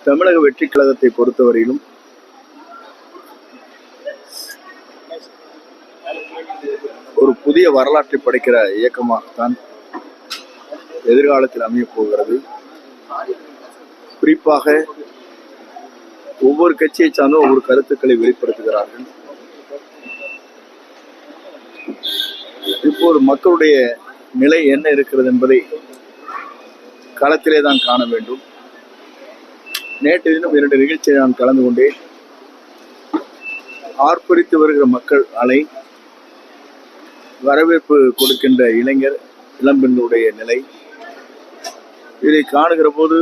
தமிழக வெற்றி கழகத்தை பொறுத்தவரையிலும் ஒரு புதிய வரலாற்றை படைக்கிற இயக்கமாகத்தான் எதிர்காலத்தில் அமையப் போகிறது. குறிப்பாக ஒவ்வொரு கட்சியை சார்ந்த ஒவ்வொரு கருத்துக்களை வெளிப்படுத்துகிறார்கள். இப்போது மக்களுடைய நிலை என்ன இருக்கிறது என்பதை களத்திலே தான் காண வேண்டும். நேற்று தினம் 2 நிகழ்ச்சியை நான் கலந்து கொண்டேன். ஆர்ப்பரித்து வருகிற மக்கள் அலை, வரவேற்பு கொடுக்கின்ற இளம்பெண்களுடைய நிலை, இதை காணுகிற போது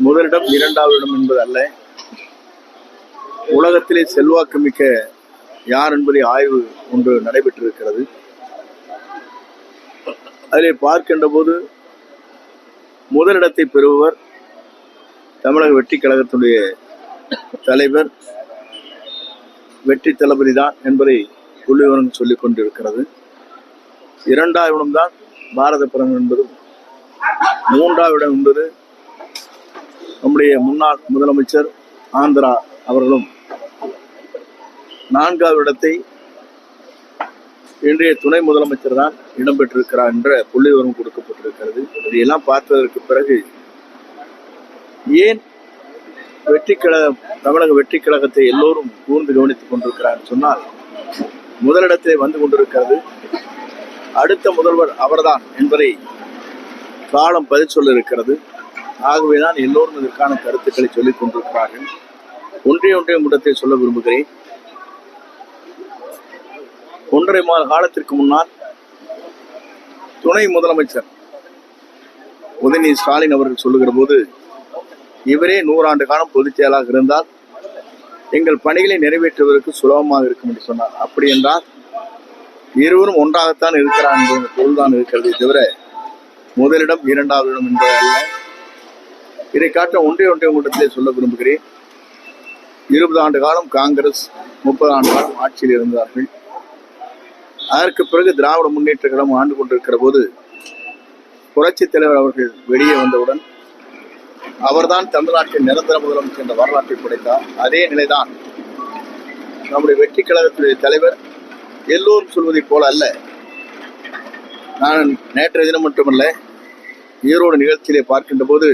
முதலிடம் 2வது இடம் என்பது அல்ல, உலகத்திலே செல்வாக்கு மிக்க யார் என்பதை ஆய்வு ஒன்று நடைபெற்றிருக்கிறது. அதிலே பார்க்கின்ற போது முதலிடத்தை பெறுபவர் தமிழக வெற்றி கழகத்துடைய தலைவர் வெற்றி தளபதி தான் என்பதை புள்ளிவிவரம் சொல்லிக் கொண்டிருக்கிறது. 2வது இடம்தான் பாரத பிரதமர் என்பதும், 3வது இடம் என்பது நம்முடைய முன்னாள் முதலமைச்சர் ஆந்திரா அவர்களும், 4வது இடத்தை இன்றைய துணை முதலமைச்சர் தான் இடம்பெற்றிருக்கிறார் என்ற புள்ளிவிவரம் கொடுக்கப்பட்டிருக்கிறது. இதையெல்லாம் பார்த்ததற்கு பிறகு ஏன் தமிழக வெற்றி கழகத்தை எல்லோரும் கூர்ந்து கவனித்துக் கொண்டிருக்கிறார் சொன்னால், முதலிடத்திலே வந்து கொண்டிருக்கிறது, அடுத்த முதல்வர் அவர்தான் என்பதை காலம் பதில் சொல்ல இருக்கிறது. ஆகவேதான் எல்லோரும் இதற்கான கருத்துக்களை சொல்லிக் கொண்டிருக்கிறார்கள். ஒன்றைய முடத்தை சொல்ல விரும்புகிறேன். 1.5 மாத காலத்திற்கு முன்னால் துணை முதலமைச்சர் உதயநிதி ஸ்டாலின் அவர்கள் சொல்லுகிற போது, இவரே 100 ஆண்டு காலம் பொதுச் செயலாளராக இருந்தால் எங்கள் பணிகளை நிறைவேற்றுவதற்கு சுலபமாக இருக்கும் என்று சொன்னார். அப்படி என்றால் இருவரும் ஒன்றாகத்தான் இருக்கிறார் என்ற பொருள்தான் இருக்கிறதே தவிர முதலிடம் 2வது இடம் என்பது அல்ல. இதை காட்ட ஒன்றைய கூட்டத்திலே சொல்ல விரும்புகிறேன். 20 ஆண்டு காலம் காங்கிரஸ், 30 ஆண்டு காலம் ஆட்சியில் இருந்தார்கள். அதற்கு பிறகு திராவிட முன்னேற்ற கழகம் ஆண்டு கொண்டிருக்கிற போது புரட்சித் தலைவர் அவர்கள் வெளியே வந்தவுடன் அவர்தான் தமிழ்நாட்டின் நிரந்தர முதலமைச்சர் என்ற வரலாற்றை படைத்தார். அதே நிலைதான் நம்முடைய வெற்றி கழகத்துடைய தலைவர் எல்லோரும் சொல்வதைப் போல அல்ல. நான் நேற்றைய தினம் மட்டுமல்ல, ஈரோடு நிகழ்ச்சியிலே பார்க்கின்ற போது,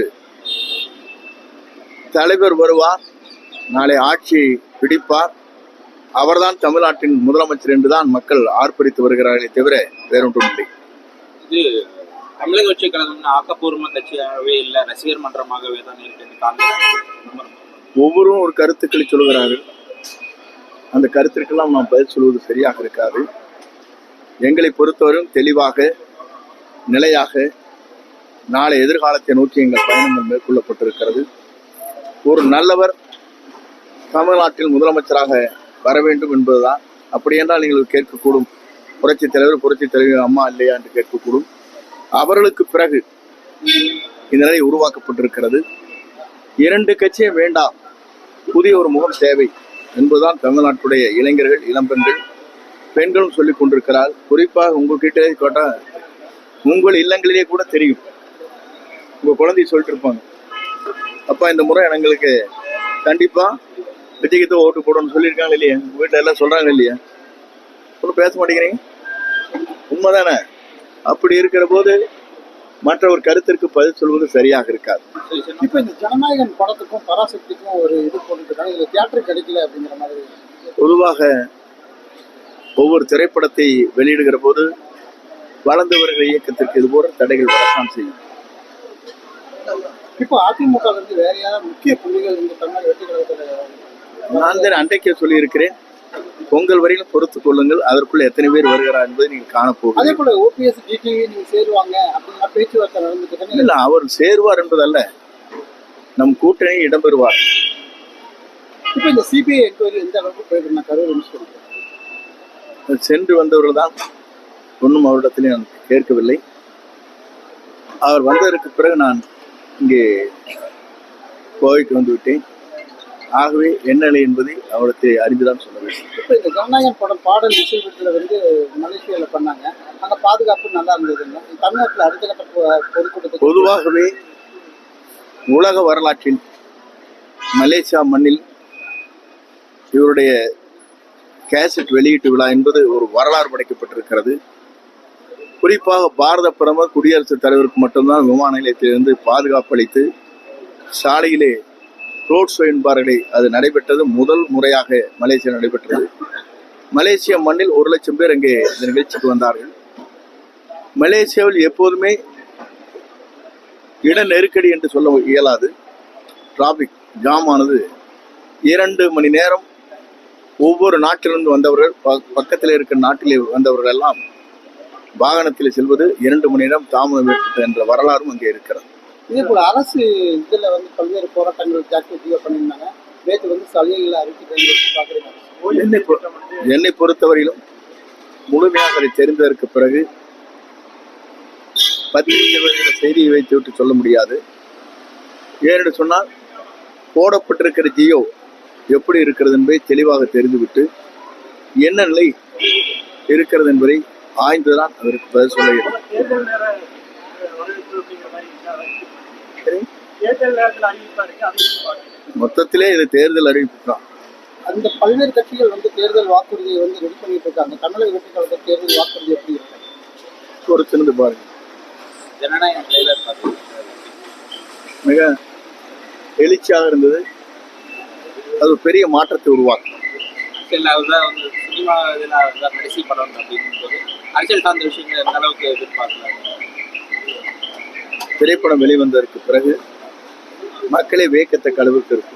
தலைவர் வருவார், நாளை ஆட்சி பிடிப்பார், அவர்தான் தமிழ்நாட்டின் முதலமைச்சர் என்றுதான் மக்கள் ஆர்ப்பரித்து வருகிறார்களே தவிர வேறொன்றும் இல்லை. இது தமிழக வெற்றி கழகம் ஆக்கப்பூர்வ கட்சியாகவே இல்லை, ரசிகர் மன்றமாகவே தான் இருக்கு. ஒவ்வொருவரும் ஒரு கருத்துக்களை சொல்கிறார்கள். அந்த கருத்திற்கெல்லாம் நாம் பதில் சொல்வது சரியாக இருக்காது. எங்களை பொறுத்தவரையும் தெளிவாக, நிலையாக நாளை எதிர்காலத்தை நோக்கி எங்கள் பயணங்கள் மேற்கொள்ளப்பட்டிருக்கிறது. ஒரு நல்லவர் தமிழ்நாட்டில் முதலமைச்சராக வர வேண்டும் என்பதுதான். அப்படி என்றால் நீங்கள் கேட்கக்கூடும், புரட்சித் தலைவர் அம்மா இல்லையா என்று கேட்கக்கூடும். அவர்களுக்கு பிறகு இந்த நிலை உருவாக்கப்பட்டிருக்கிறது. 2 கட்சியும் வேண்டாம், புதிய ஒரு முகம் தேவை என்பதுதான் தமிழ்நாட்டுடைய இளைஞர்கள், இளம்பெண்கள், பெண்களும் சொல்லிக் கொண்டிருக்கிறார். குறிப்பாக உங்ககிட்ட கேட்டால் உங்கள் இல்லங்களிலே கூட தெரியும். உங்க குழந்தைய சொல்லிட்டு இருப்பாங்க, அப்பா இந்த முறை எங்களுக்கு கண்டிப்பா விஜய்க்கு ஓட்டு போடணும்னு சொல்லியிருக்காங்க இல்லையா, உங்க வீட்டில் எல்லாம் சொல்றாங்க இல்லையா, ஒன்றும் பேச மாட்டேங்கிறீங்க. உண்மைதானே? அப்படி இருக்கிற போது மற்ற ஒரு கருத்திற்கு பதில் சொல்வது சரியாக இருக்காது. இப்ப இந்த ஜனநாயகன் படத்துக்கும் பராசக்திக்கும் ஒரு இது போட்டுருக்காங்க, இதுல தியேட்டர் கிடைக்கல அப்படிங்கிற மாதிரி. பொதுவாக ஒவ்வொரு திரைப்படத்தை வெளியிடுகிற போது வளர்ந்து வருகிற இயக்கத்திற்கு இது போன்ற தடைகள் வரத்தான் செய்யும். இப்போ அதிமுக வேற யாராவது முக்கிய புள்ளிகள் இந்த தமிழக வெற்றி கழகத்தில்? நான் தான் அன்றைக்கே சொல்லியிருக்கிறேன், பொங்கல் வரையிலும் பொறுத்துக் கொள்ளுங்கள், அதற்குள்ள எத்தனை பேர் வருகிறார் என்பதை நீங்க காணப்போகும். அதே போல ஓபிஎஸ் டிடிவி நீங்க சேருவாங்க அப்படின்னா பேச்சுவார்த்தை நடந்துட்டு இல்ல, அவர் சேருவார் என்பதல்ல, நம் கூட்டணி இடம்பெறுவார். இப்ப இந்த சிபிஐ என்கொயரி எந்த அளவுக்கு போயிருந்தா கரூர் சென்று வந்தவர்கள் தான், ஒன்றும் அவரிடத்திலே நான் கேட்கவில்லை. அவர் வந்ததற்கு பிறகு நான் இங்கே கோவைக்கு வந்து விட்டேன். ஆகவே என்ன நிலை என்பதை அவருக்கு அறிந்துதான் சொல்ல வேண்டும். இப்போ இந்த ஜனநாயகன் படம் பாடல் இசைவீட்டில் வந்து மலேசியாவில் பண்ணாங்க, அங்கே பாதுகாப்பு நல்லா இருந்ததுங்க. தமிழ்நாட்டில் அடுத்த கட்ட பொதுக்கூட்டத்தை பொதுவாகவே உலக வரலாற்றில் மலேசியா மண்ணில் இவருடைய கேசட் வெளியீட்டு விழா என்பது ஒரு வரலாறு படைக்கப்பட்டிருக்கிறது. குறிப்பாக பாரத பிரதமர் குடியரசுத் தலைவருக்கு மட்டும்தான் விமான நிலையத்திலிருந்து பாதுகாப்பு அளித்து சாலையிலே ரோட் ஷோ என்பார்களே, அது நடைபெற்றது முதல் முறையாக மலேசியா நடைபெற்றது. மலேசிய மண்ணில் 1 லட்சம் பேர் அங்கே இந்த நிகழ்ச்சிக்கு வந்தார்கள். மலேசியாவில் எப்போதுமே இட நெருக்கடி என்று சொல்ல இயலாது. டிராபிக் ஜாம் ஆனது 2 மணி நேரம். ஒவ்வொரு நாட்டிலிருந்து வந்தவர்கள் பக்கத்தில் இருக்கிற நாட்டிலே வந்தவர்கள் எல்லாம் வாகனத்தில் செல்வது 2 மணி நேரம் தாமதம் ஏற்பட்டது என்ற வரலாறும் அங்கே இருக்கிறது. இதே போல அரசு இதுல வந்து பல்வேறு போராட்டங்கள் ஜாக்கிரதையா பண்ணியிருந்தாங்க. நேற்று வந்து சலுகைகளை அறிவிக்கிறாங்க. என்னை பொறுத்தவரையிலும் முழுமையாக அதை தெரிந்ததற்கு பிறகு பத்திரிகை செய்தியை வைத்துவிட்டு சொல்ல முடியாது. ஏனென்று சொன்னால் போடப்பட்டிருக்கிற ஜியோ எப்படி இருக்கிறது என்பதை தெளிவாக தெரிந்துவிட்டு என்ன நிலை இருக்கிறது என்பதை ஆய்ந்துதான் அதற்கு பதில் சொல்ல வேண்டும். மொத்தத்திலே இது தேர்தல் அறிவிப்பு தான். அந்த பல்வேறு கட்சிகள் வந்து தேர்தல் வாக்குறுதியை வந்து ரெடி பண்ணிட்டு இருக்காங்க. தமிழக வெற்றி கழக தேர்தல் வாக்குறுதி எப்படி இருக்கு? ஒரு சிறந்து பாருங்க. மிக எழுச்சியாக இருந்தது. அது பெரிய மாற்றத்தை உருவாக்கும். கடைசி படம் அப்படிங்கும்போது அரசியல் சார்ந்த விஷயங்கள் எந்த அளவுக்கு எதிர்பார்க்கலாம்? திரைப்படம் வெளிவந்ததற்கு பிறகு மக்களை வியக்கத்தக்க அளவுக்கு இருக்கும்.